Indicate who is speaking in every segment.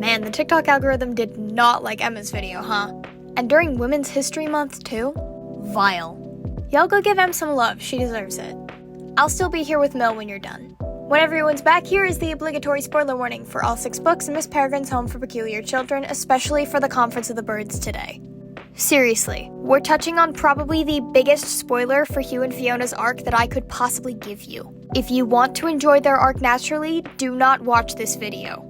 Speaker 1: Man, the TikTok algorithm did not like Emma's video, huh? And during Women's History Month, too? Vile. Y'all go give Em some love, she deserves it. I'll still be here with Mill when you're done. When everyone's back, here is the obligatory spoiler warning for all 6 books in Miss Peregrine's Home for Peculiar Children, especially for the Conference of the Birds today. Seriously, we're touching on probably the biggest spoiler for Hugh and Fiona's arc that I could possibly give you. If you want to enjoy their arc naturally, do not watch this video.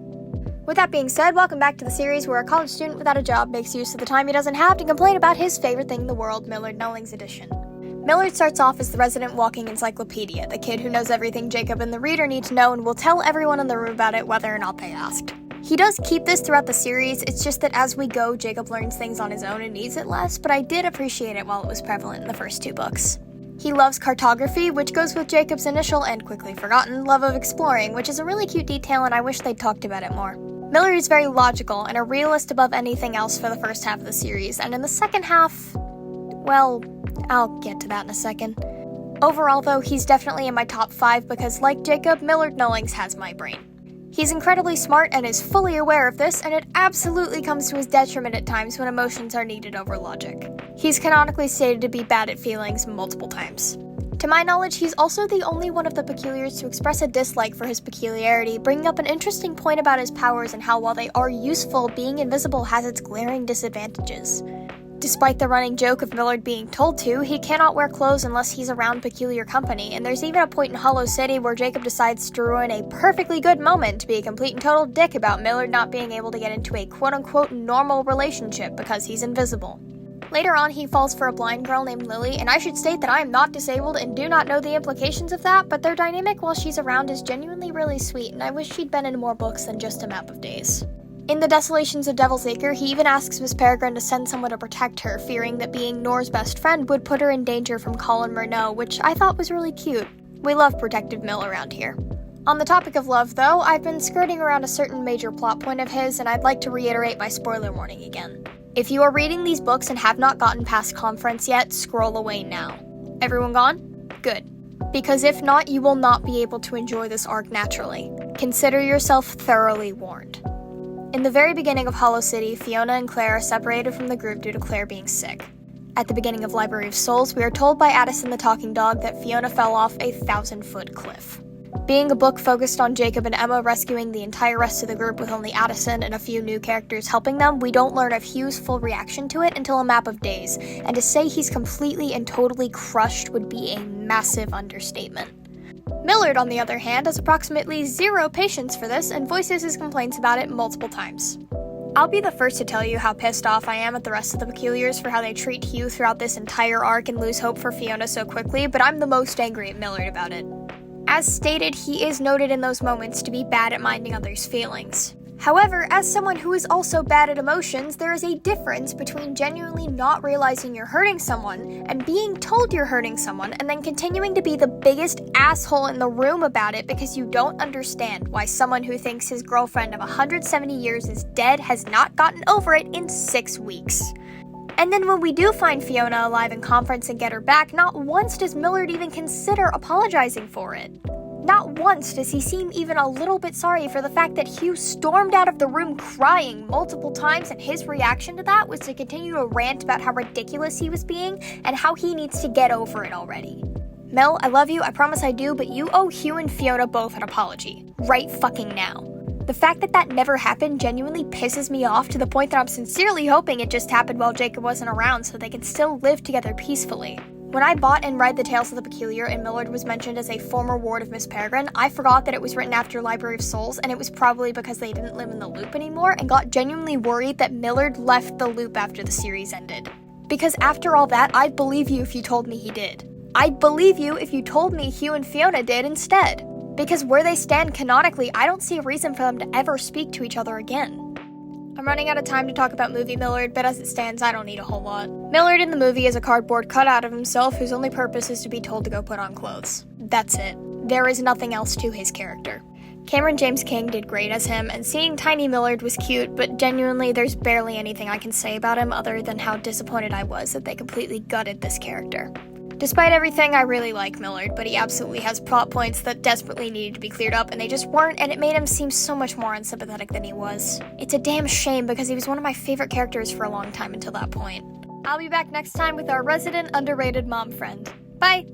Speaker 1: With that being said, welcome back to the series where a college student without a job makes use of the time he doesn't have to complain about his favorite thing in the world, Millard Nullings edition. Millard starts off as the resident walking encyclopedia, the kid who knows everything Jacob and the reader need to know and will tell everyone in the room about it whether or not they asked. He does keep this throughout the series, it's just that as we go, Jacob learns things on his own and needs it less, but I did appreciate it while it was prevalent in the first 2 books. He loves cartography, which goes with Jacob's initial and quickly forgotten love of exploring, which is a really cute detail and I wish they'd talked about it more. Millard is very logical and a realist above anything else for the first half of the series, and in the second half, well, I'll get to that in a second. Overall though, he's definitely in my top 5 because like Jacob, Millard Nullings has my brain. He's incredibly smart and is fully aware of this, and it absolutely comes to his detriment at times when emotions are needed over logic. He's canonically stated to be bad at feelings multiple times. To my knowledge, he's also the only one of the Peculiars to express a dislike for his peculiarity, bringing up an interesting point about his powers and how while they are useful, being invisible has its glaring disadvantages. Despite the running joke of Millard being told to, he cannot wear clothes unless he's around peculiar company, and there's even a point in Hollow City where Jacob decides to ruin a perfectly good moment to be a complete and total dick about Millard not being able to get into a quote-unquote normal relationship because he's invisible. Later on, he falls for a blind girl named Lily, and I should state that I am not disabled and do not know the implications of that, but their dynamic while she's around is genuinely really sweet, and I wish she'd been in more books than just A Map of Days. In The Desolations of Devil's Acre, he even asks Miss Peregrine to send someone to protect her, fearing that being Nora's best friend would put her in danger from Colin Murnau, which I thought was really cute. We love Protective Mill around here. On the topic of love, though, I've been skirting around a certain major plot point of his, and I'd like to reiterate my spoiler warning again. If you are reading these books and have not gotten past Conference yet, scroll away now. Everyone gone? Good. Because if not, you will not be able to enjoy this arc naturally. Consider yourself thoroughly warned. In the very beginning of Hollow City, Fiona and Claire are separated from the group due to Claire being sick. At the beginning of Library of Souls, we are told by Addison the talking dog that Fiona fell off a 1,000-foot cliff. Being a book focused on Jacob and Emma rescuing the entire rest of the group with only Addison and a few new characters helping them, we don't learn of Hugh's full reaction to it until A Map of Days, and to say he's completely and totally crushed would be a massive understatement. Millard, on the other hand, has approximately 0 patience for this and voices his complaints about it multiple times. I'll be the first to tell you how pissed off I am at the rest of the Peculiars for how they treat Hugh throughout this entire arc and lose hope for Fiona so quickly, but I'm the most angry at Millard about it. As stated, he is noted in those moments to be bad at minding others' feelings. However, as someone who is also bad at emotions, there is a difference between genuinely not realizing you're hurting someone and being told you're hurting someone and then continuing to be the biggest asshole in the room about it because you don't understand why someone who thinks his girlfriend of 170 years is dead has not gotten over it in 6 weeks. And then when we do find Fiona alive in Conference and get her back, not once does Millard even consider apologizing for it. Not once does he seem even a little bit sorry for the fact that Hugh stormed out of the room crying multiple times, and his reaction to that was to continue to rant about how ridiculous he was being and how he needs to get over it already. Mel, I love you, I promise I do, but you owe Hugh and Fiona both an apology. Right fucking now. The fact that that never happened genuinely pisses me off to the point that I'm sincerely hoping it just happened while Jacob wasn't around so they could still live together peacefully. When I bought and read The Tales of the Peculiar and Millard was mentioned as a former ward of Miss Peregrine, I forgot that it was written after Library of Souls, and it was probably because they didn't live in the loop anymore and got genuinely worried that Millard left the loop after the series ended. Because after all that, I'd believe you if you told me he did. I'd believe you if you told me Hugh and Fiona did instead. Because where they stand canonically, I don't see a reason for them to ever speak to each other again. I'm running out of time to talk about movie Millard, but as it stands, I don't need a whole lot. Millard in the movie is a cardboard cutout of himself whose only purpose is to be told to go put on clothes. That's it. There is nothing else to his character. Cameron James King did great as him, and seeing Tiny Millard was cute, but genuinely there's barely anything I can say about him other than how disappointed I was that they completely gutted this character. Despite everything, I really like Millard, but he absolutely has plot points that desperately needed to be cleared up, and they just weren't, and it made him seem so much more unsympathetic than he was. It's a damn shame because he was one of my favorite characters for a long time until that point. I'll be back next time with our resident underrated mom friend. Bye!